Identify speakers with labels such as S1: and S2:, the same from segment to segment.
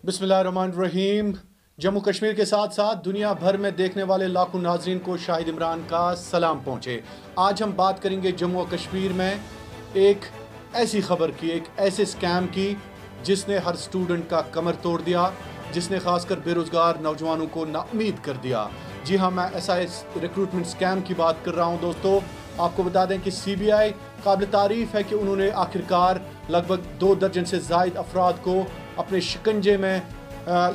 S1: बिस्मिल्लाहिर्रहमानिर्रहीम। जम्मू कश्मीर के साथ साथ दुनिया भर में देखने वाले लाखों नाजरीन को शाहिद इमरान का सलाम पहुँचे। आज हम बात करेंगे जम्मू और कश्मीर में एक ऐसी खबर की, एक ऐसे स्कैम की जिसने हर स्टूडेंट का कमर तोड़ दिया, जिसने खासकर बेरोज़गार नौजवानों को नाउम्मीद कर दिया। जी हाँ, मैं SIS रिक्रूटमेंट स्कैम की बात कर रहा हूँ। दोस्तों, आपको बता दें कि CBI काबिल तारीफ़ है कि उन्होंने आखिरकार लगभग 2 दर्जन से ज़ायद अफराद को अपने शिकंजे में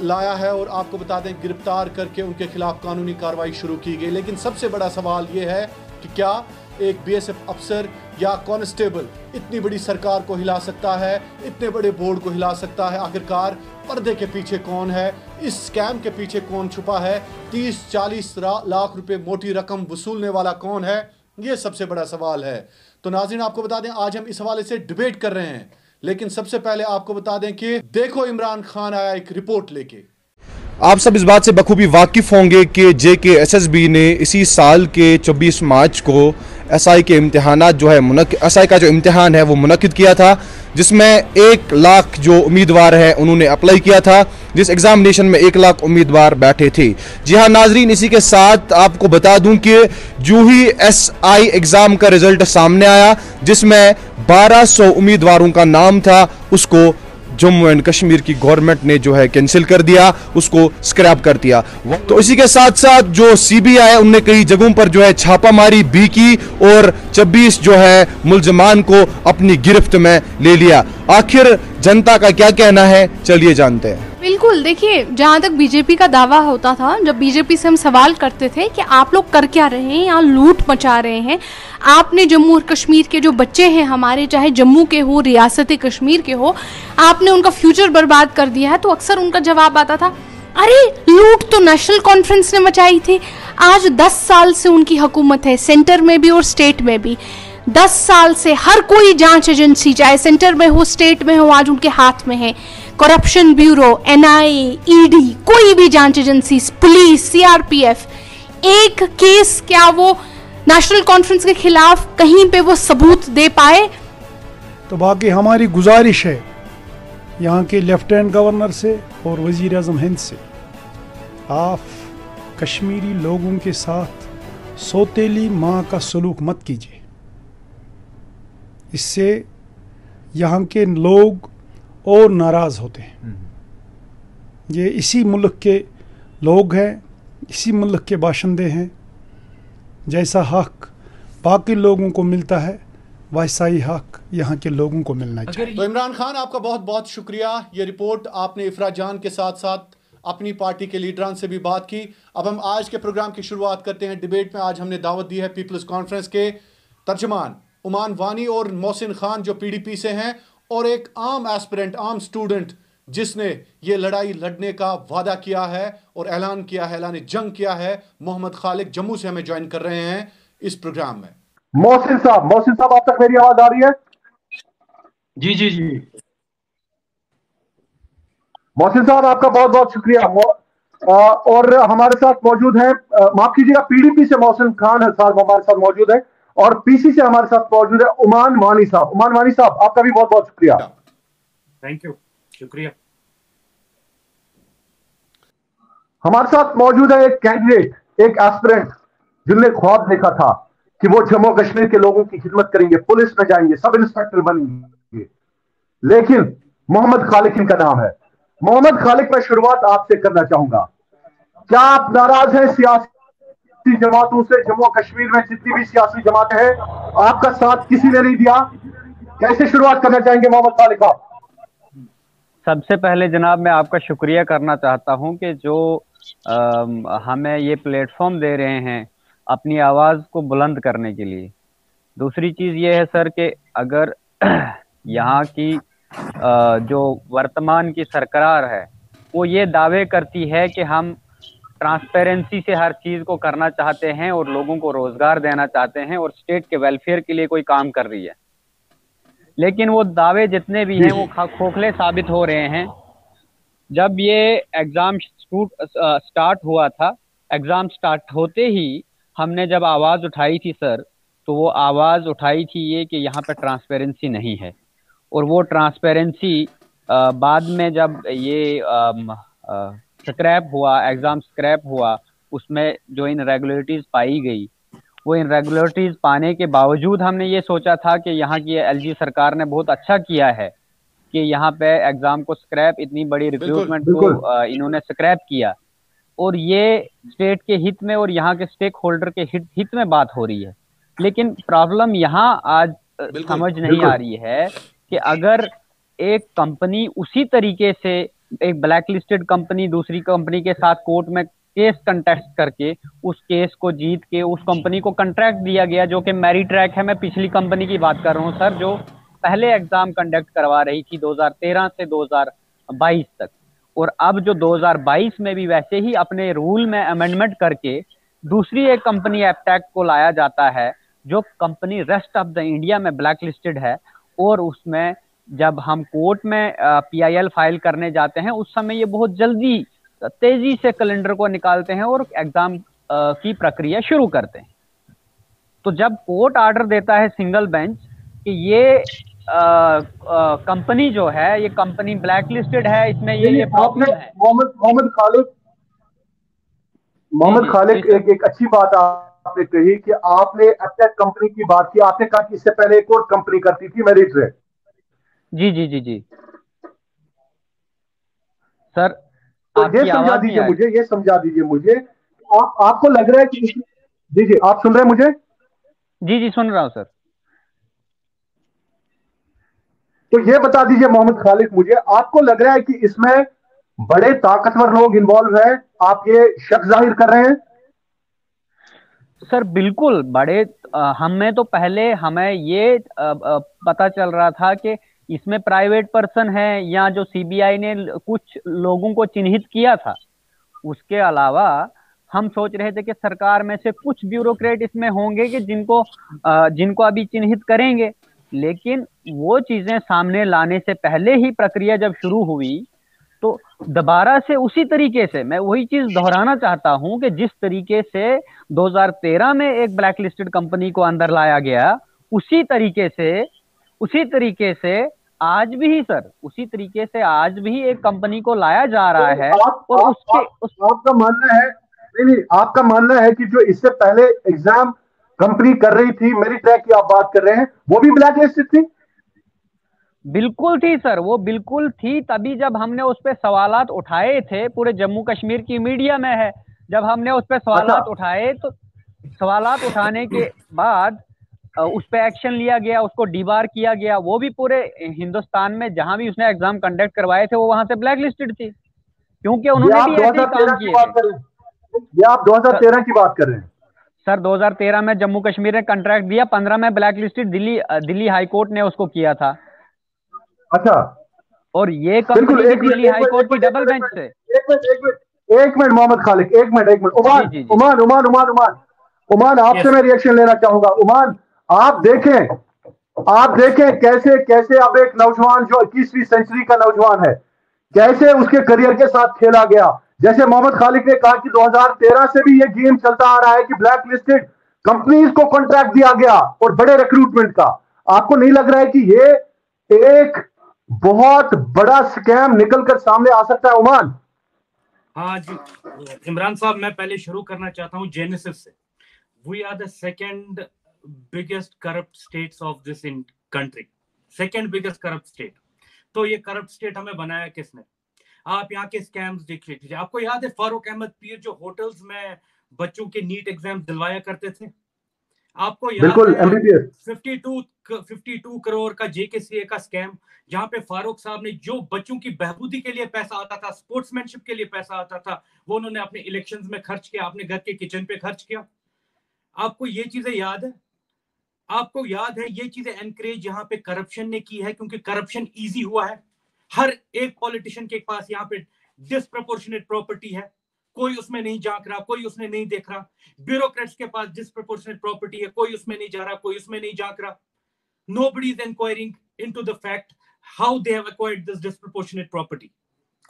S1: लाया है और आपको बता दें गिरफ्तार करके उनके खिलाफ कानूनी कार्रवाई शुरू की गई। लेकिन सबसे बड़ा सवाल ये है कि क्या एक BSF अफसर या कांस्टेबल इतनी बड़ी सरकार को हिला सकता है, इतने बड़े बोर्ड को हिला सकता है? आखिरकार पर्दे के पीछे कौन है, इस स्कैम के पीछे कौन छुपा है, 30-40 लाख रुपए मोटी रकम वसूलने वाला कौन है? ये सबसे बड़ा सवाल है। तो नाज़रीन, आपको बता दें आज हम इस हवाले से डिबेट कर रहे हैं, लेकिन सबसे पहले आपको बता दें कि देखो इमरान खान आया एक रिपोर्ट लेके।
S2: आप सब इस बात से बखूबी वाकिफ होंगे कि JKSSB ने इसी साल के 24 मार्च को SI के इम्तिहानात जो है SI का जो इम्तिहान है वो मुनक्किद किया था, जिसमें 1 लाख जो उम्मीदवार हैं उन्होंने अप्लाई किया था, जिस एग्जामिनेशन में 1 लाख उम्मीदवार बैठे थे। जी हाँ नाजरीन, इसी के साथ आपको बता दूं कि जो ही SI एग्ज़ाम का रिजल्ट सामने आया, जिसमें 1200 उम्मीदवारों का नाम था, उसको जम्मू एंड कश्मीर की गवर्नमेंट ने जो है कैंसिल कर दिया, उसको स्क्रैप कर दिया। तो इसी के साथ साथ जो CBI है उनने कई जगहों पर जो है छापामारी भी की और 26 जो है मुल्जमान को अपनी गिरफ्त में ले लिया। आखिर जनता का क्या कहना है, चलिए जानते हैं।
S3: बिल्कुल, देखिए, जहाँ तक बीजेपी का दावा होता था, जब बीजेपी से हम सवाल करते थे कि आप लोग कर क्या रहे हैं, यहाँ लूट मचा रहे हैं, आपने जम्मू और कश्मीर के जो बच्चे हैं हमारे, चाहे जम्मू के हो, रियासत कश्मीर के हो, आपने उनका फ्यूचर बर्बाद कर दिया है, तो अक्सर उनका जवाब आता था, अरे लूट तो नेशनल कॉन्फ्रेंस ने मचाई थी। आज 10 साल से उनकी हुकूमत है, सेंटर में भी और स्टेट में भी। 10 साल से हर कोई जांच एजेंसी, चाहे सेंटर में हो, स्टेट में हो, आज उनके हाथ में है। करप्शन ब्यूरो, NIA, ED, कोई भी जांच एजेंसी, पुलिस, CRPF, एक केस क्या वो नेशनल कॉन्फ्रेंस के खिलाफ कहीं पे वो सबूत दे पाए?
S4: तो बाकी हमारी गुजारिश है यहाँ के लेफ्टिनेंट गवर्नर से और वजीर आज़म हिंद से, आप कश्मीरी लोगों के साथ सौतेली माँ का सलूक मत कीजिए। इससे यहाँ के लोग और नाराज़ होते हैं। ये इसी मुल्क के लोग हैं, इसी मुल्क के बाशिंदे हैं। जैसा हक बाकी लोगों को मिलता है, वैसा ही हक यहाँ के लोगों को मिलना चाहिए।
S1: तो इमरान खान, आपका बहुत बहुत शुक्रिया। ये रिपोर्ट आपने इफरा जान के साथ साथ अपनी पार्टी के लीडरान से भी बात की। अब हम आज के प्रोग्राम की शुरुआत करते हैं डिबेट में। आज हमने दावत दी है पीपल्स कॉन्फ्रेंस के तर्जमान उमान वानी और मोहसिन खान जो PDP से हैं, और एक आम एस्पिरेंट, आम स्टूडेंट जिसने ये लड़ाई लड़ने का वादा किया है और ऐलान किया है, ऐलान जंग किया है, मोहम्मद खालिक जम्मू से हमें ज्वाइन कर रहे हैं इस प्रोग्राम में।
S5: मोहसिन साहब, आप तक मेरी आवाज आ रही है?
S6: जी जी जी।
S5: मोहसिन साहब, आपका बहुत बहुत शुक्रिया। और हमारे साथ मौजूद हैं, माफ कीजिएगा, PDP से मोहसिन खान साहब हमारे साथ मौजूद है, और PC से हमारे साथ मौजूद है उमान वानी साहब। उमान वानी साहब, आपका भी बहुत बहुत शुक्रिया।
S6: थैंक यू, शुक्रिया।
S5: हमारे साथ मौजूद है एक कैंडिडेट, एक एस्पिरेंट जिनने ख्वाब देखा था कि वो जम्मू कश्मीर के लोगों की खिदमत करेंगे, पुलिस में जाएंगे, सब इंस्पेक्टर बनेंगे, लेकिन मोहम्मद खालिक इनका नाम है। मोहम्मद खालिक, मैं शुरुआत आपसे करना चाहूंगा। क्या आप नाराज हैं सियासी जमातों से? जम्मू कश्मीर में जितनी भी सियासी जमातें हैं, आपका साथ किसी ने नहीं दिया। कैसे शुरुआत करना चाहेंगे मोहम्मद खालिक आप?
S7: सबसे पहले जनाब मैं आपका शुक्रिया करना चाहता हूं कि जो हमें ये प्लेटफॉर्म दे रहे हैं अपनी आवाज़ को बुलंद करने के लिए। दूसरी चीज़ ये है सर कि अगर यहाँ की जो वर्तमान की सरकार है वो ये दावे करती है कि हम ट्रांसपेरेंसी से हर चीज़ को करना चाहते हैं और लोगों को रोज़गार देना चाहते हैं और स्टेट के वेलफेयर के लिए कोई काम कर रही है, लेकिन वो दावे जितने भी हैं वो खोखले साबित हो रहे हैं। जब ये एग्ज़ाम स्टार्ट हुआ था, एग्ज़ाम स्टार्ट होते ही हमने जब आवाज़ उठाई थी सर, तो वो आवाज़ उठाई थी ये कि यहाँ पे ट्रांसपेरेंसी नहीं है, और वो ट्रांसपेरेंसी बाद में जब ये स्क्रैप हुआ, एग्जाम स्क्रैप हुआ, उसमें जो इनरेगुलरिटीज पाई गई, वो इनरेगुलरिटीज पाने के बावजूद हमने ये सोचा था कि यहाँ की एलजी सरकार ने बहुत अच्छा किया है कि यहाँ पे एग्जाम को स्क्रैप, इतनी बड़ी रिक्रूटमेंट को इन्होंने स्क्रैप किया, और ये स्टेट के हित में और यहाँ के स्टेक होल्डर के हित में बात हो रही है। लेकिन प्रॉब्लम यहाँ आज समझ नहीं आ रही है कि अगर एक कंपनी उसी तरीके से, एक ब्लैक लिस्टेड कंपनी दूसरी कंपनी के साथ कोर्ट में केस कंटेस्ट करके उस केस को जीत के उस कंपनी को कॉन्ट्रैक्ट दिया गया, जो कि मेरिट्रैक है, मैं पिछली कंपनी की बात कर रहा हूँ सर, जो पहले एग्जाम कंडक्ट करवा रही थी 2013 से 2022 तक, और अब जो 2022 में भी वैसे ही अपने रूल में अमेंडमेंट करके दूसरी एक कंपनी एप्टैक को लाया जाता है, जो company rest of the India में ब्लैक लिस्टेड है, और उसमें जब हम कोर्ट में PIL फाइल करने जाते हैं उस समय ये बहुत जल्दी तेजी से कैलेंडर को निकालते हैं और एग्जाम की प्रक्रिया शुरू करते हैं। तो जब कोर्ट ऑर्डर देता है सिंगल बेंच कि ये कंपनी जो है, ये कंपनी ब्लैक लिस्टेड है, इसमें ये प्रॉब्लम है।
S5: मोहम्मद खालिक एक अच्छी बात आपने कही कि आपने एप्टेक कंपनी की बात की, आपने कहा कि इससे पहले एक और कंपनी करती थी मेरिट्रैक।
S7: जी जी जी जी सर,
S5: तो ये समझा दीजिए मुझे, आपको लग रहा है कि जी आप सुन रहे हैं मुझे?
S7: जी जी सुन रहा हूं सर।
S5: तो ये बता दीजिए मोहम्मद खालिक मुझे, आपको लग रहा है कि इसमें बड़े ताकतवर लोग इन्वॉल्व हैं? आप ये शक जाहिर कर रहे हैं?
S7: सर बिल्कुल बड़े, हमें तो पहले हमें ये पता चल रहा था कि इसमें प्राइवेट पर्सन है या जो CBI ने कुछ लोगों को चिन्हित किया था, उसके अलावा हम सोच रहे थे कि सरकार में से कुछ ब्यूरोक्रेट इसमें होंगे कि जिनको अभी चिन्हित करेंगे। लेकिन वो चीजें सामने लाने से पहले ही प्रक्रिया जब शुरू हुई, तो दोबारा से उसी तरीके से, मैं वही चीज दोहराना चाहता हूं कि जिस तरीके से 2013 में एक ब्लैक लिस्टेड कंपनी को अंदर लाया गया, उसी तरीके से आज भी सर, उसी तरीके से आज भी एक कंपनी को लाया जा रहा है। और
S5: आपका मानना है, नहीं आपका मानना है कि जो इससे पहले एग्जाम कंपनी कर रही थी, मेरिट्रैक की आप बात कर रहे हैं, वो भी ब्लैक लिस्टेड थी?
S7: बिल्कुल थी सर, वो बिल्कुल थी। तभी जब हमने उस पर सवालात उठाए थे, पूरे जम्मू कश्मीर की मीडिया में है, जब हमने उस पर सवालात उठाए, तो सवालात उठाने के बाद उस पर एक्शन लिया गया, उसको डिबार किया गया। वो भी पूरे हिंदुस्तान में जहां भी उसने एग्जाम कंडक्ट करवाए थे, वो वहां से ब्लैक लिस्टेड थी, क्योंकि उन्होंने भी ऐसे काम किए थे।
S5: ये आप 2013 की बात कर रहे हैं
S7: सर? 2013 में जम्मू कश्मीर ने कॉन्ट्रैक्ट दिया, 15 में black listed Delhi high court ने उसको किया था।
S5: अच्छा,
S7: और ये कंपनी दिल्ली हाई कोर्ट की डबल बेंच से।
S5: एक मिनट मोहम्मद खालिक, एक मिनट उमान आपसे मैं रिएक्शन लेना चाहूंगा। उमान, आप देखें कैसे कैसे अब एक नौजवान जो 21वीं सेंचुरी का नौजवान है, कैसे उसके करियर के साथ खेला गया। जैसे मोहम्मद खालिक ने कहा कि 2013 से भी ये गेम चलता आ रहा है कि ब्लैक लिस्टेड कंपनीज को कॉन्ट्रैक्ट दिया गया और बड़े रिक्रूटमेंट का। आपको नहीं लग रहा है कि ये एक बहुत बड़ा स्कैम निकलकर सामने आ सकता है उमान?
S6: हाँ जी इमरान साहब, मैं पहले शुरू करना चाहता हूँ जेनेसिस से। We are the second biggest corrupt states of this in country, second biggest corrupt state. तो ये करप्ट स्टेट हमें बनाया किसने? आप यहाँ के स्कैम्स देख लीजिए। आपको याद है फारूक अहमद पीर जो होटल्स में बच्चों के नीट एग्जाम दिलवाया करते थे? आपको याद है 52 करोड़ का JKCA का स्कैम, जहां पे फारूक साहब ने जो बच्चों की बहबूदी के लिए पैसा आता था, स्पोर्ट्समैनशिप के लिए पैसा आता था, वो उन्होंने अपने इलेक्शंस में खर्च किया, अपने घर के किचन पे खर्च किया। आपको ये चीजें याद है? आपको याद है ये चीजें एनकरेज यहाँ पे करप्शन ने की है, क्योंकि करप्शन इजी हुआ है। हर एक पॉलिटिशियन के पास यहाँ पे डिस्प्रपोर्शनेट प्रॉपर्टी है, कोई उसमें नहीं झांक रहा, कोई उसमें नहीं देख रहा। ब्यूरोक्रेट्स के पास डिस्प्रपोर्शनेट प्रॉपर्टी है, कोई उसमें नहीं जा रहा, कोई उसमें नहीं झांक रहा। Nobody is inquiring into the fact how they have acquired this disproportionate property.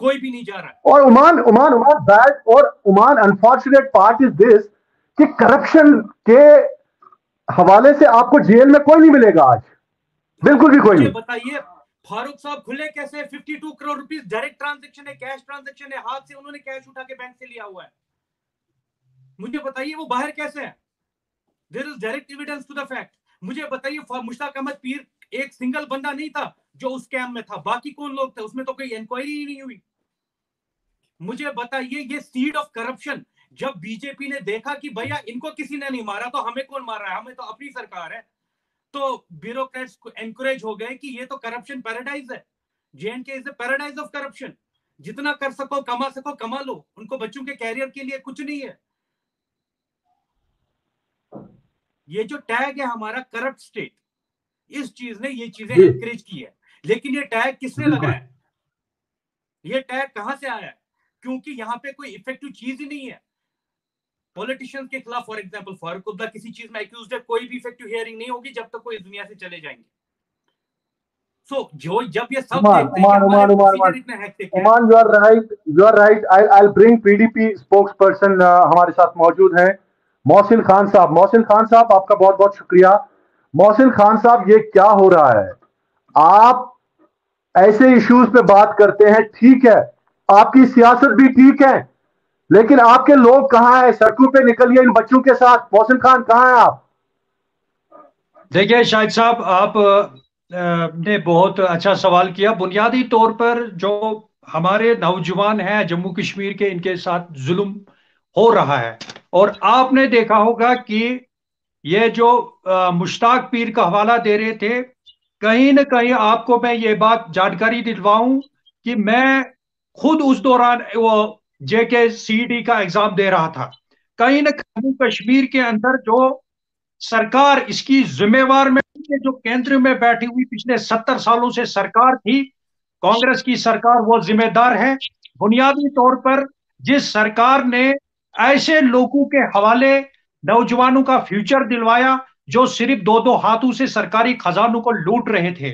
S6: कोई भी नहीं जा रहा है।
S5: और उमान अनफॉर्चुनेट पार्ट इज दिस कि करप्शन के हवाले से आपको जेल में कोई नहीं मिलेगा आज, बिल्कुल भी कोई नहीं।
S6: बताइए फारूक साहब खुले कैसे? 52 करोड़ रुपीस डायरेक्ट ट्रांजैक्शन है, कैश ट्रांजैक्शन है, हाथ से उन्होंने कैश उठा के बैंक से लिया हुआ है। मुझे बताइए वो बाहर कैसे है? There is direct evidence to the fact. मुझे बताइए मुश्ताक अहमद पीर एक सिंगल बंदा नहीं था जो उस स्कैम में था, बाकी कौन लोग थे उसमें? तो कोई इंक्वायरी ही नहीं हुई। मुझे बताइए ये सीड ऑफ करप्शन, जब बीजेपी ने देखा कि भैया इनको किसी ने नहीं मारा तो हमें कौन मार रहा है, हमें तो अपनी सरकार है, तो ब्यूरोक्रेट्स को एनकरेज हो गए कि ये तो करप्शन पैराडाइज है। JNK is the paradise of corruption. जितना कर सको कमा सको कमा लो, उनको बच्चों के कैरियर के लिए कुछ नहीं है। ये जो टैग है हमारा करप्ट स्टेट, इस चीज ने ये चीजें एनकरेज की है। लेकिन ये टैग किसने लगाया? ये टैग कहां से आया है? क्योंकि यहां पे कोई इफेक्टिव चीज ही नहीं है। पॉलिटिशियंस के खिलाफ फॉर एग्जांपल फारूक अब्दुल्ला किसी चीज में एक्यूज्ड है, कोई भी इफेक्टिव हियरिंग नहीं होगी जब तक कोई इस दुनिया से चले जाएंगे। सो जो जब ये सब
S5: Oman, you are right. I'll bring PDP spokesperson हमारे साथ मौजूद हैं, मोहसिन खान साहब। मोहसिन खान साहब आपका बहुत बहुत शुक्रिया। मोहसिन खान साहब, ये क्या हो रहा है? आप ऐसे इश्यूज पे बात करते हैं, ठीक है, आपकी सियासत भी ठीक है, लेकिन आपके लोग कहां हैं? सड़कों पे निकलिए इन बच्चों के साथ। मोहसिन खान कहां हैं आप?
S8: देखिए शाहिद साहब, आप ने बहुत अच्छा सवाल किया। बुनियादी तौर पर जो हमारे नौजवान हैं जम्मू कश्मीर के, इनके साथ जुल्म हो रहा है। और आपने देखा होगा कि ये जो मुश्ताक पीर का हवाला दे रहे थे, कहीं ना कहीं आपको मैं ये बात जानकारी दिलवाऊं कि मैं खुद उस दौरान वो JKCET का एग्जाम दे रहा था। कहीं ना कहीं कश्मीर के अंदर जो सरकार इसकी जिम्मेवार में, जो केंद्र में बैठी हुई पिछले 70 सालों से सरकार थी, कांग्रेस की सरकार, वो जिम्मेदार है। बुनियादी तौर पर जिस सरकार ने ऐसे लोगों के हवाले नौजवानों का फ्यूचर दिलवाया जो सिर्फ दो दो हाथों से सरकारी खजानों को लूट रहे थे,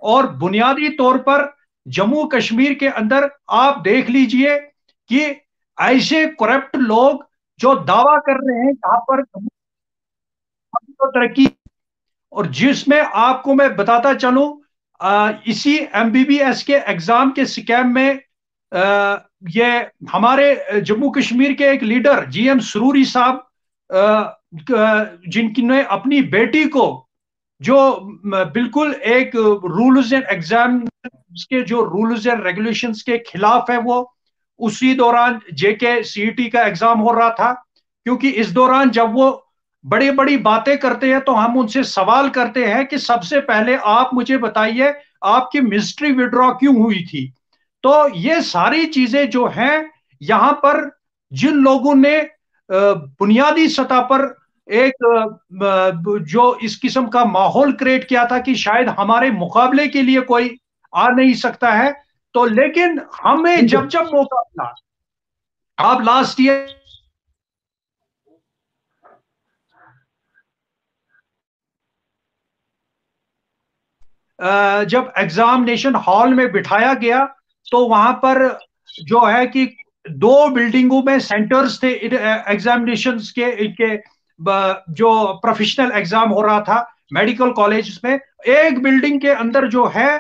S8: और बुनियादी तौर पर जम्मू कश्मीर के अंदर आप देख लीजिए कि ऐसे करप्ट लोग जो दावा कर रहे हैं यहाँ पर तरक्की, और जिसमें आपको मैं बताता चलूं इसी MBBS के एग्जाम के स्कैम में ये हमारे जम्मू कश्मीर के एक लीडर GM सुरूरी साहब, जिनने अपनी बेटी को, जो बिल्कुल एक रूल्स एंड एग्जाम के जो रूल्स एंड रेगुलेशंस के खिलाफ है, वो उसी दौरान JKCET का एग्जाम हो रहा था। क्योंकि इस दौरान जब वो बड़ी बड़ी बातें करते हैं तो हम उनसे सवाल करते हैं कि सबसे पहले आप मुझे बताइए आपकी मिनिस्ट्री विड्रॉ क्यों हुई थी। तो ये सारी चीजें जो हैं, यहां पर जिन लोगों ने बुनियादी सतह पर एक जो इस किस्म का माहौल क्रिएट किया था कि शायद हमारे मुकाबले के लिए कोई आ नहीं सकता है, तो लेकिन हमें जब जब मौका मिला, आप लास्ट ईयर जब एग्जामिनेशन हॉल में बिठाया गया तो वहां पर जो है कि 2 बिल्डिंगों में सेंटर्स थे एग्जामिनेशंस के, इनके जो प्रोफेशनल एग्जाम हो रहा था मेडिकल कॉलेज में। एक बिल्डिंग के अंदर जो है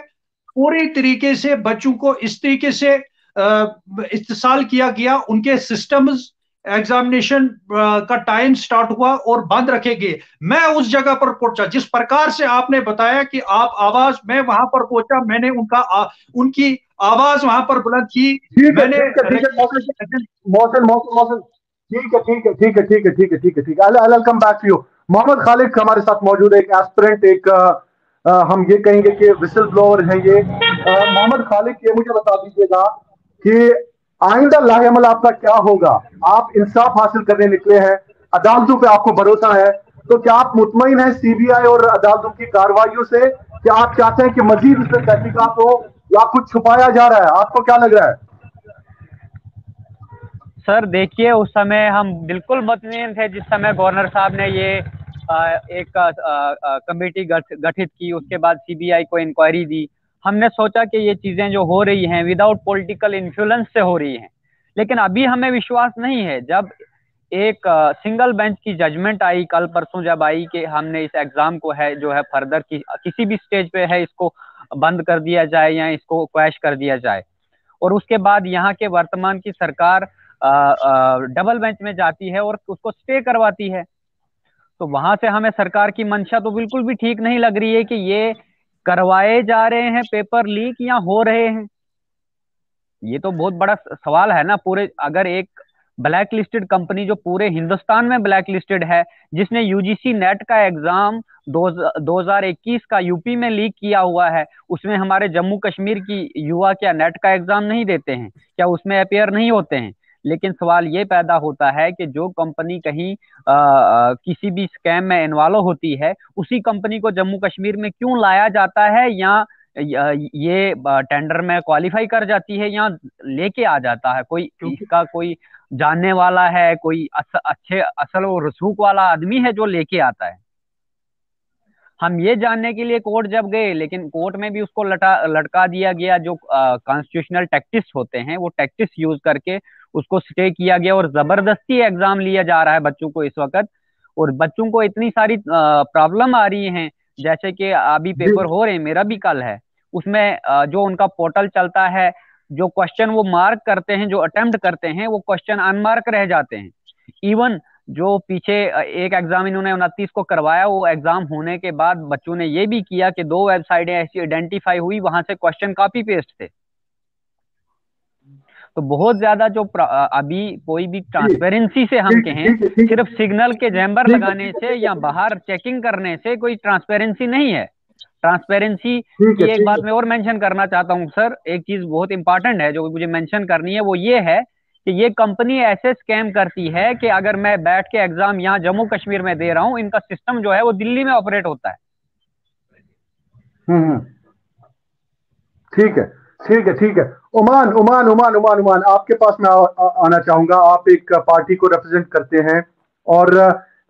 S8: पूरी तरीके से बच्चों को इस तरीके से इस्तेसाल किया गया, उनके सिस्टम्स, एग्जामिनेशन का टाइम स्टार्ट हुआ और बंद रखे गए। मैं उस जगह पर पहुंचा जिस प्रकार से आपने बताया कि आप आवाज, मैं वहां पर पहुंचा, मैंने उनकी आवाज वहां पर बुलंद की। मैंने
S5: ठीक है। I'll come back to you। Mohammad Khalid हमारे साथ मौजूद है, एक एस्पिरेंट, एक हम ये कहेंगे कि विसल ब्लोअर है ये। मोहम्मद खालिद, ये मुझे बता दीजिएगा कि आइंदा लाहेअमल आपका क्या होगा? आप इंसाफ हासिल करने निकले हैं, अदालतों पे आपको भरोसा है, तो क्या आप मुतमईन हैं CBI और अदालतों की कार्रवाइयों से? क्या आप चाहते हैं कि मजीद इसमें तहकीकात हो या कुछ छुपाया जा रहा है? आपको क्या लग रहा है?
S7: सर देखिए, उस समय हम बिल्कुल मुतमईन थे जिस समय गवर्नर साहब ने ये एक कमेटी गठित की, उसके बाद CBI को इंक्वायरी दी। हमने सोचा कि ये चीजें जो हो रही हैं विदाउट पॉलिटिकल इन्फ्लुएंस से हो रही हैं, लेकिन अभी हमें विश्वास नहीं है। जब एक सिंगल बेंच की जजमेंट आई कल परसों, जब आई कि हमने इस एग्जाम को है जो है फर्दर किसी भी स्टेज पे है इसको बंद कर दिया जाए या इसको क्वैश कर दिया जाए। और उसके बाद यहाँ के वर्तमान की सरकार डबल बेंच में जाती है और उसको स्टे करवाती है। तो वहां से हमें सरकार की मंशा तो बिल्कुल भी ठीक नहीं लग रही है कि ये करवाए जा रहे हैं पेपर लीक या हो रहे हैं। ये तो बहुत बड़ा सवाल है ना। पूरे अगर एक ब्लैक लिस्टेड कंपनी जो पूरे हिंदुस्तान में ब्लैक लिस्टेड है, जिसने यूजीसी नेट का एग्जाम 2021 का यूपी में लीक किया हुआ है, उसमें हमारे जम्मू कश्मीर की युवा क्या नेट का एग्जाम नहीं देते हैं? क्या उसमें अपेयर नहीं होते हैं? लेकिन सवाल ये पैदा होता है कि जो कंपनी कहीं किसी भी स्कैम में इन्वॉल्व होती है, उसी कंपनी को जम्मू कश्मीर में क्यों लाया जाता है, या ये टेंडर में क्वालिफाई कर जाती है या लेके आ जाता है? कोई इसका कोई जानने वाला है, कोई अच्छे असल और रसूख वाला आदमी है जो लेके आता है? हम ये जानने के लिए कोर्ट जब गए, लेकिन कोर्ट में भी उसको लटका दिया गया। जो कॉन्स्टिट्यूशनल टैक्टिक्स होते हैं, वो टैक्टिक्स यूज करके उसको स्टे किया गया और जबरदस्ती एग्जाम लिया जा रहा है बच्चों को इस वक्त। और बच्चों को इतनी सारी प्रॉब्लम आ रही हैं, जैसे कि अभी पेपर हो रहे हैं, मेरा भी कल है, उसमें जो उनका पोर्टल चलता है, जो क्वेश्चन वो मार्क करते हैं, जो अटेम्प्ट करते हैं, वो क्वेश्चन अनमार्क रह जाते हैं। इवन जो पीछे एक एग्जाम इन्होंने 29 को करवाया, वो एग्जाम होने के बाद बच्चों ने ये भी किया कि 2 वेबसाइटें ऐसी आइडेंटिफाई हुई, वहां से क्वेश्चन कॉपी पेस्ट थे। तो बहुत ज्यादा जो अभी कोई भी ट्रांसपेरेंसी से हम कहें, सिर्फ सिग्नल के जैम्बर लगाने से या बाहर चेकिंग करने से कोई ट्रांसपेरेंसी नहीं है। ट्रांसपेरेंसी की एक बात मैं और मेंशन करना चाहता हूं सर, एक चीज बहुत इंपॉर्टेंट है जो मुझे मेंशन करनी है, वो ये है कि ये कंपनी ऐसे स्कैम करती है कि अगर मैं बैठ के एग्जाम यहाँ जम्मू कश्मीर में दे रहा हूँ, इनका सिस्टम जो है वो दिल्ली में ऑपरेट होता है।
S5: ठीक है, ठीक है, ठीक है। उमान उमान उमान उमान उमान आपके पास मैं आना चाहूंगा। आप एक पार्टी को रिप्रेजेंट करते हैं, और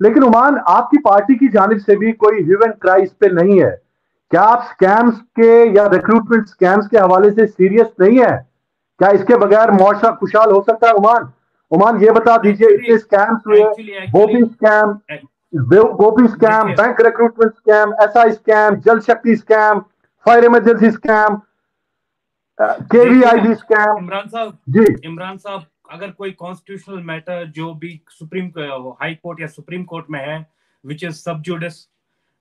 S5: लेकिन उमान, आपकी पार्टी की जानिब से भी कोई ह्यू एंड क्राई इस पे नहीं है। क्या आप स्कैम्स के या रिक्रूटमेंट स्कैम्स के हवाले से सीरियस नहीं है? क्या इसके बगैर मुआशरा खुशहाल हो सकता है? उमान, उमान ये बता दीजिए, इतने स्कैम्स हुए, Gopi scam, bank recruitment scam, SI scam, Jal Shakti scam, fire emergency scam, KVIB scam.
S6: Imran साहब, अगर कोई कॉन्स्टिट्यूशनल मैटर जो भी सुप्रीम हाई कोर्ट या सुप्रीम कोर्ट में है, which is sub judice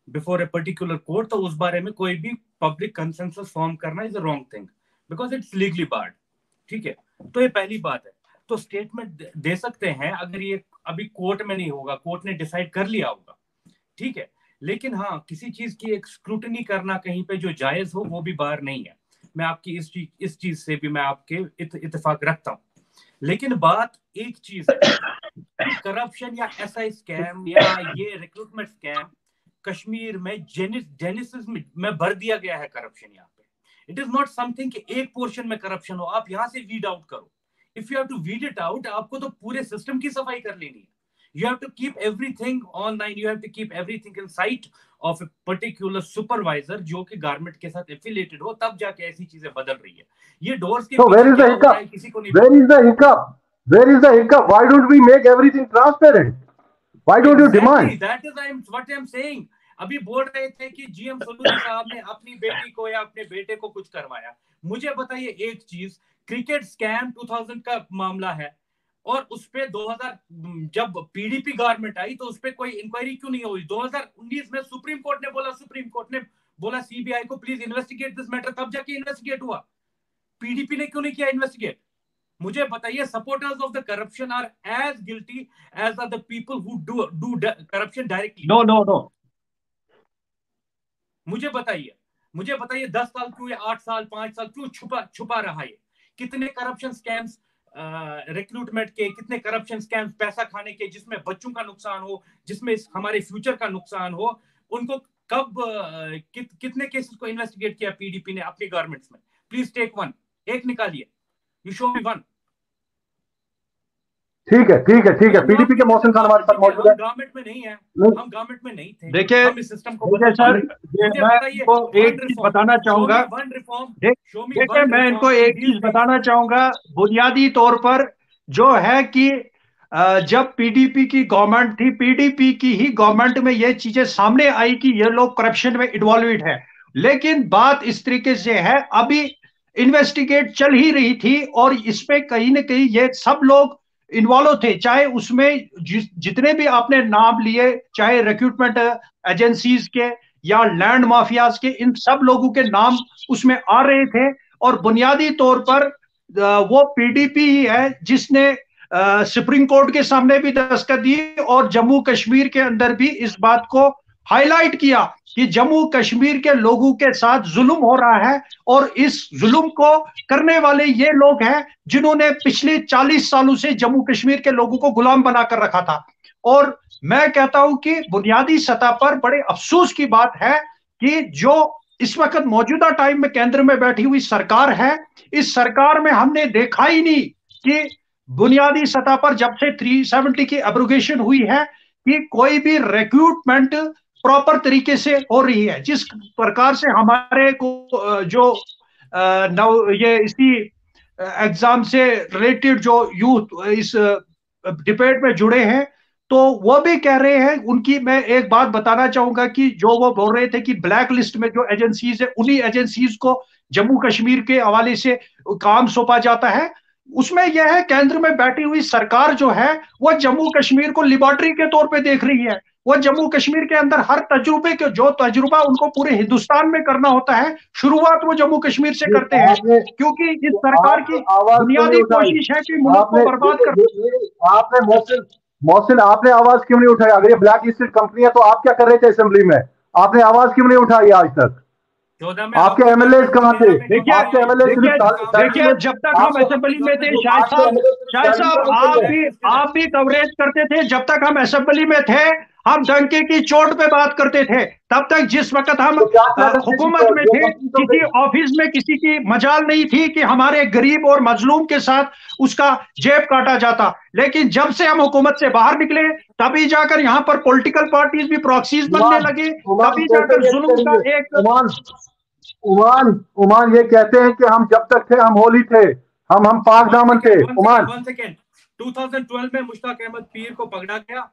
S6: before a particular court, तो उस बारे में कोई भी पब्लिक कंसेंसस फॉर्म करना is a wrong thing, because it's legally barred. ठीक है, तो ये पहली बात है। तो स्टेटमेंट दे सकते हैं अगर ये अभी कोर्ट में नहीं होगा, कोर्ट ने डिसाइड कर लिया होगा, ठीक है। लेकिन हाँ, किसी चीज की एक स्क्रूटनी करना कहीं पे जो जायज हो, वो भी बार नहीं है। मैं आपकी इस चीज से भी मैं आपके इत्तेफाक रखता हूँ। लेकिन बात एक चीज है, करप्शन या एसआई स्कैम या ये रिक्रूटमेंट स्कैम कश्मीर में जेनेसिस में भर दिया गया है करप्शन। यहाँ पे इट इज नॉट समथिंग कि एक पोर्शन में करप्शन हो, आप यहाँ से वीड आउट करो। If you have to weed it out, आपको तो पूरे सिस्टम की सफाई कर लेनी है। You have to keep everything online. You have to keep everything in sight of a particular supervisor जो कि गारमेंट के साथ affiliated हो, तब जाके ऐसी चीजें बदल रही है। ये doors के
S5: where is the hiccup? Kiसी को नहीं। Where is the hiccup? Where is the hiccup? Why don't we make everything transparent? Why don't you demand?
S6: That is what I'm saying. अभी बोल रहे थे कि जीएम सलूनी साहब ने अपनी बेटी को या अपने बेटे को कुछ करवाया। मुझे बताइए एक चीज, क्रिकेट स्कैम 2000 का मामला है, और उस पे 2000 जब पीडीपी गवर्नमेंट आई तो उस पे कोई इंक्वायरी क्यों नहीं हुई? 2019 में सुप्रीम कोर्ट ने बोला सीबीआई को प्लीज इन्वेस्टिगेट दिस मैटर, तब जाके इन्वेस्टिगेट हुआ। पीडीपी ने क्यों नहीं किया इन्वेस्टिगेट? मुझे बताइए, supporters of the corruption are as guilty as are the people who do corruption directly.
S8: No
S6: मुझे बताइए 10 साल क्यों या 8 साल 5 साल क्यों छुपा रहा है? कितने करप्शन स्कैम्स रिक्रूटमेंट के, कितने करप्शन स्कैम्स पैसा खाने के, जिसमें बच्चों का नुकसान हो, जिसमें हमारे फ्यूचर का नुकसान हो, उनको कब कितने केसेस को इन्वेस्टिगेट किया पीडीपी ने अपनी गवर्नमेंट्स में? प्लीज टेक वन, एक निकालिए, यू शो मी वन।
S5: ठीक है पीडीपी के मौसम खान हमारे साथ मौजूद है।
S6: गवर्नमेंट में नहीं है, हम गवर्नमेंट में नहीं थे।
S8: देखिए,
S6: हम इस सिस्टम को
S8: सर, मैं इनको एक चीज बताना चाहूंगा। देखिए, मैं इनको एक चीज बताना चाहूंगा। बुनियादी तौर पर जो है कि जब पीडीपी की गवर्नमेंट थी, पीडीपी की ही गवर्नमेंट में ये चीजें सामने आई कि ये लोग करप्शन में इन्वॉल्व है। लेकिन बात इस तरीके से है, अभी इन्वेस्टिगेट चल ही रही थी और इसमें कहीं ना कहीं ये सब लोग इन्वॉल्व थे, चाहे उसमें जितने भी आपने नाम लिए, चाहे रिक्रूटमेंट एजेंसीज के या लैंड माफियाज के, इन सब लोगों के नाम उसमें आ रहे थे। और बुनियादी तौर पर वो पीडीपी ही है जिसने सुप्रीम कोर्ट के सामने भी दस्तखत दिए और जम्मू कश्मीर के अंदर भी इस बात को हाईलाइट किया कि जम्मू कश्मीर के लोगों के साथ जुल्म हो रहा है और इस जुल्म को करने वाले ये लोग हैं जिन्होंने पिछले 40 सालों से जम्मू कश्मीर के लोगों को गुलाम बनाकर रखा था। और मैं कहता हूं कि बुनियादी सतह पर बड़े अफसोस की बात है कि जो इस वक्त मौजूदा टाइम में केंद्र में बैठी हुई सरकार है, इस सरकार में हमने देखा ही नहीं कि बुनियादी सतह पर जब से 370 की एब्रोगेशन हुई है कि कोई भी रिक्रूटमेंट प्रॉपर तरीके से हो रही है। जिस प्रकार से हमारे को जो ये इसी एग्जाम से रिलेटेड जो यूथ इस डिबेट में जुड़े हैं, तो वो भी कह रहे हैं, उनकी मैं एक बात बताना चाहूंगा कि जो वो बोल रहे थे कि ब्लैक लिस्ट में जो एजेंसीज है, उन्हीं एजेंसीज को जम्मू कश्मीर के हवाले से काम सौंपा जाता है। उसमें यह है केंद्र में बैठी हुई सरकार जो है वो जम्मू कश्मीर को लिबर्टी के तौर पे देख रही है। वो जम्मू कश्मीर के अंदर हर तजुर्बे के जो तजुर्बा उनको पूरे हिंदुस्तान में करना होता है, शुरुआत वो जम्मू कश्मीर से करते हैं, क्योंकि इस सरकार की बुनियादी कोशिश है कि मुल्क को बर्बाद कर।
S5: आपने मोहसिन आपने आवाज क्यों नहीं उठाई? अगर ये ब्लैक लिस्टेड कंपनी है तो आप क्या कर रहे थे असेंबली में? आपने आवाज क्यों नहीं उठाई आज तक? आपके एमएलए कहां थे? आपके एमएलए
S8: देखिए, जब तक हम असेंबली में थे शायद साहब आप भी कवरेज करते थे। जब तक हम असेंबली में थे हम डंके की चोट पे बात करते थे। तब तक जिस वक्त हम हुकूमत में थे, किसी ऑफिस में किसी की मजाल नहीं थी कि हमारे गरीब और मजलूम के साथ उसका जेब काटा जाता। लेकिन जब से हम हुकूमत से बाहर निकले तभी जाकर यहाँ पर पॉलिटिकल पार्टीज भी प्रॉक्सीज बनने लगे, तभी जाकर जुल्म का एक
S5: उमान ये कहते हैं कि हम जब तक थे हम होली थे, हम पाक दामन थे। उमान
S6: 2012 में मुश्ताक अहमद पीर को पकड़ा गया।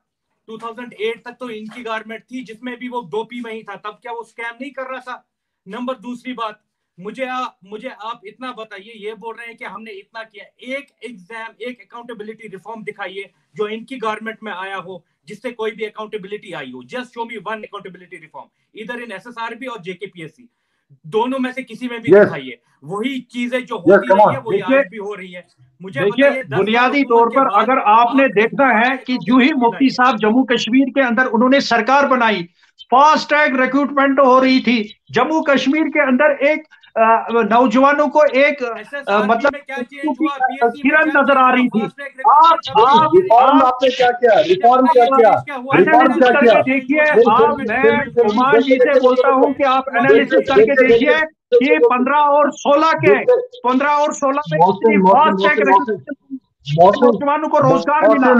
S6: 2008 तक तो इनकी गवर्नमेंट थी जिसमें भी वो डोपी में ही था, तब क्या वो स्कैम नहीं कर रहा था? नंबर दूसरी बात, मुझे आप इतना बताइए, ये बोल रहे हैं कि हमने इतना किया, एक एग्जाम, एक अकाउंटेबिलिटी रिफॉर्म दिखाइए जो इनकी गवर्नमेंट में आया हो जिससे कोई भी अकाउंटेबिलिटी आई हो। जस्ट शो मी वन अकाउंटेबिलिटी रिफॉर्म, इधर इन एसएसआरबी और जेकेपीएससी, दोनों में से किसी में भी दिखाइए। वही चीजें जो होती रही है वही आज भी हो रही है। मुझे
S8: देखिए, बुनियादी तौर पर अगर आपने देखा है कि जो ही मुफ्ती साहब जम्मू कश्मीर के अंदर उन्होंने सरकार बनाई, फास्ट ट्रैक रिक्रूटमेंट हो रही थी जम्मू कश्मीर के अंदर। एक नौजवानों को एक मतलब किरण नजर आ रही थी।
S5: रिफॉर्म आपने क्या किया? रिफॉर्म क्या किया?
S8: देखिए, आप मैं उमान जी से बोलता हूँ कि आप एनालिसिस करके देखिए कि 15 और 16 में नौजवानों को रोजगार मिला।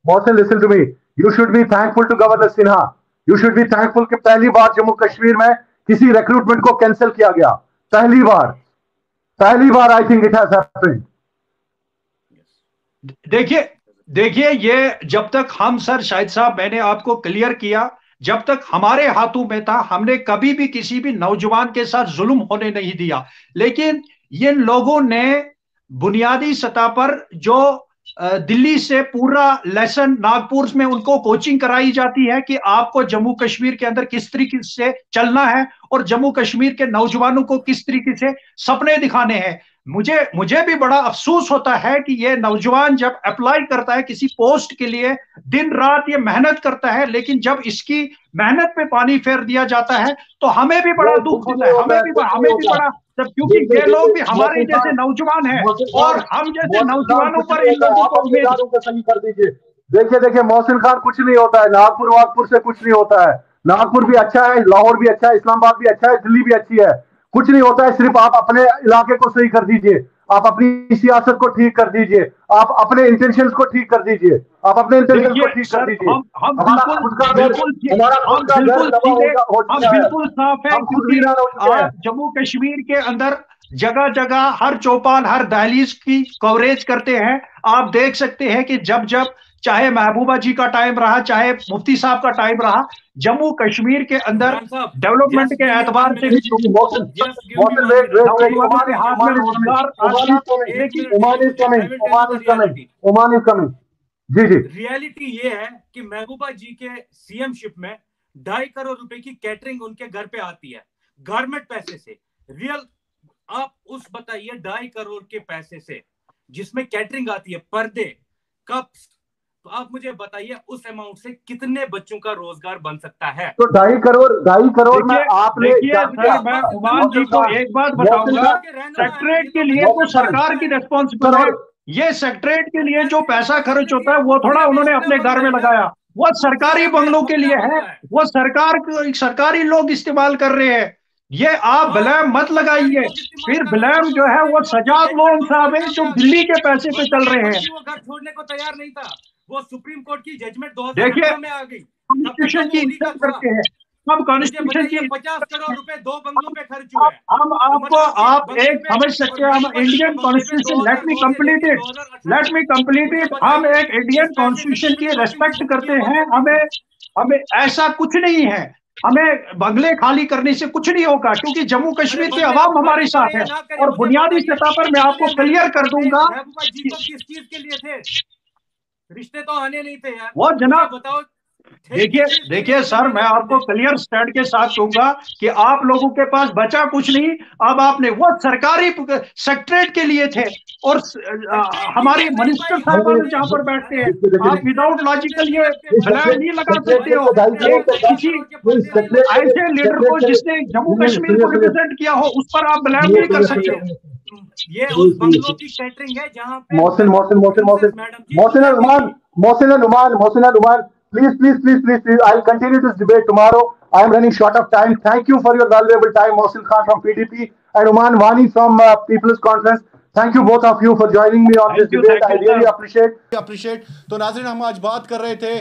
S5: Mohsin, listen to me, you should be thankful to governor Sinha. You should be thankful कि पहली बार जम्मू कश्मीर में किसी रिक्रूटमेंट को कैंसिल किया गया। पहली बार I think it has happened.
S8: देखिए ये जब तक हम शाहिद साहब, मैंने आपको क्लियर किया, जब तक हमारे हाथों में था हमने कभी भी किसी भी नौजवान के साथ जुल्म होने नहीं दिया। लेकिन ये लोगों ने बुनियादी सतह पर जो दिल्ली से पूरा लेसन नागपुर में उनको कोचिंग कराई जाती है कि आपको जम्मू कश्मीर के अंदर किस तरीके से चलना है और जम्मू कश्मीर के नौजवानों को किस तरीके से सपने दिखाने हैं। मुझे भी बड़ा अफसोस होता है कि ये नौजवान जब अप्लाई करता है किसी पोस्ट के लिए, दिन रात ये मेहनत करता है, लेकिन जब इसकी मेहनत पे पानी फेर दिया जाता है तो हमें भी बड़ा दुख होता है, हमें भी बड़ा, क्योंकि ये लोग भी हमारे जैसे नौजवान हैं और हम जैसे नौजवानों पर इन लोगों को
S5: सही कर दीजिए। देखिए मोहसिन खान, कुछ नहीं होता है, नागपुर से कुछ नहीं होता है। नागपुर भी अच्छा है, लाहौर भी अच्छा है, इस्लामाबाद भी अच्छा है, दिल्ली भी अच्छी है। कुछ नहीं होता है, सिर्फ आप अपने इलाके को सही कर दीजिए, आप अपनी सियासत को ठीक कर दीजिए, आप अपने इंटेंशंस को ठीक कर दीजिए, आप अपने इंटेंशंस को ठीक कर दीजिए।
S8: हम बिल्कुल साफ है, क्योंकि जम्मू कश्मीर के अंदर जगह जगह हर चौपाल, हर दहलीज की कवरेज करते हैं। आप देख सकते हैं कि जब चाहे महबूबा जी का टाइम रहा, चाहे मुफ्ती साहब का टाइम रहा, जम्मू कश्मीर के अंदर डेवलपमेंट के एतबार से
S5: जी जी
S6: रियलिटी ये है कि महबूबा जी के सीएमशिप में 2.5 करोड़ रुपए की कैटरिंग उनके घर पे आती है गवर्नमेंट पैसे से। रियल आप उस बताइए 2.5 करोड़ के पैसे से जिसमें कैटरिंग आती है, पर्दे, कप्स, तो आप मुझे बताइए उस अमाउंट से कितने बच्चों का रोजगार बन सकता है?
S5: तो 2.5 करोड़ में आपने
S8: मैं उमान जी को एक बात बताऊंगा, सेक्रेटरीट के लिए तो सरकार की रिस्पॉन्सिबल है। ये सेक्रेटरीट के लिए जो पैसा खर्च होता है वो थोड़ा उन्होंने अपने घर में लगाया, वो सरकारी बंगलों के लिए है, वो सरकारी लोग इस्तेमाल कर रहे हैं। ये आप ब्लेम मत लगाइए, फिर ब्लेम जो है वो सजाद लोन साहब है जो दिल्ली के पैसे पे चल रहे हैं।
S6: वो घर छोड़ने को तैयार नहीं था, वो सुप्रीम कोर्ट की जजमेंट
S8: 2018
S6: में आ गई।
S8: कॉन्स्टिट्यूशन की इज्जत करते हैं हम, कॉन्स्टिट्यूशन की
S6: 50 करोड़ रुपए 2 बंगलों पे खर्च हुए।
S8: हम आपको आप एक समझ सकते हैं, हम Indian constitution, let me complete it, हम एक इंडियन कॉन्स्टिट्यूशन की रेस्पेक्ट करते हैं। हमें ऐसा कुछ नहीं है, हमें बंगले खाली करने से कुछ नहीं होगा, क्योंकि जम्मू कश्मीर के अवाम हमारे साथ है। और बुनियादी सतह पर मैं आपको क्लियर कर दूंगा,
S6: किस चीज के लिए थे, रिश्ते तो आने नहीं थे यार।
S8: वो जनाब
S6: बताओ,
S8: देखिए सर, मैं आपको क्लियर स्टैंड के साथ कहूंगा कि आप लोगों के पास बचा कुछ नहीं। अब आपने वो सरकारी सेक्रेटरीट के लिए थे और हमारे मिनिस्टर साहब जहां पर बैठते हैं, आप विदाउट लॉजिकल ये ब्लेम नहीं लगा सकते हो किसी ऐसे लीडर को जिसने जम्मू कश्मीर को रिप्रेजेंट किया हो, उस पर आप ब्लेम नहीं कर सकते हो।
S6: ये उस बंगलों की कैटरिंग है जहां पे
S5: Mohsin Numan, please, I'll continue this debate tomorrow. I am running short of time. Thank you for your valuable time, Mohsin Khan from PDP and Uman Wani from People's Conference. Thank you both of you for joining me on this debate. I really appreciate.
S1: तो नाज़रीन, हम आज बात कर रहे थे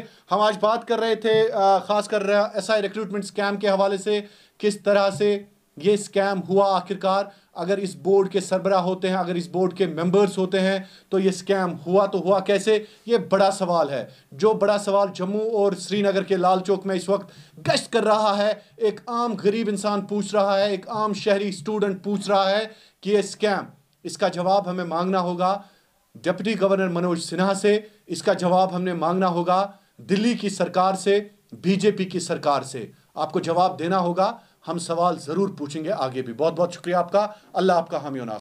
S1: खासकर SI recruitment scam के हवाले से, किस तरह से ये स्कैम हुआ आखिरकार। अगर इस बोर्ड के सरबराह होते हैं, अगर इस बोर्ड के मेंबर्स होते हैं, तो ये स्कैम हुआ तो हुआ कैसे, ये बड़ा सवाल है। जो बड़ा सवाल जम्मू और श्रीनगर के लाल चौक में इस वक्त गश्त कर रहा है, एक आम गरीब इंसान पूछ रहा है, एक आम शहरी स्टूडेंट पूछ रहा है कि ये स्कैम, इसका जवाब हमें मांगना होगा डिप्टी गवर्नर मनोज सिन्हा से, इसका जवाब हमने मांगना होगा दिल्ली की सरकार से, बीजेपी की सरकार से। आपको जवाब देना होगा, हम सवाल ज़रूर पूछेंगे आगे भी। बहुत बहुत शुक्रिया आपका, अल्लाह आपका हामी और नासिर।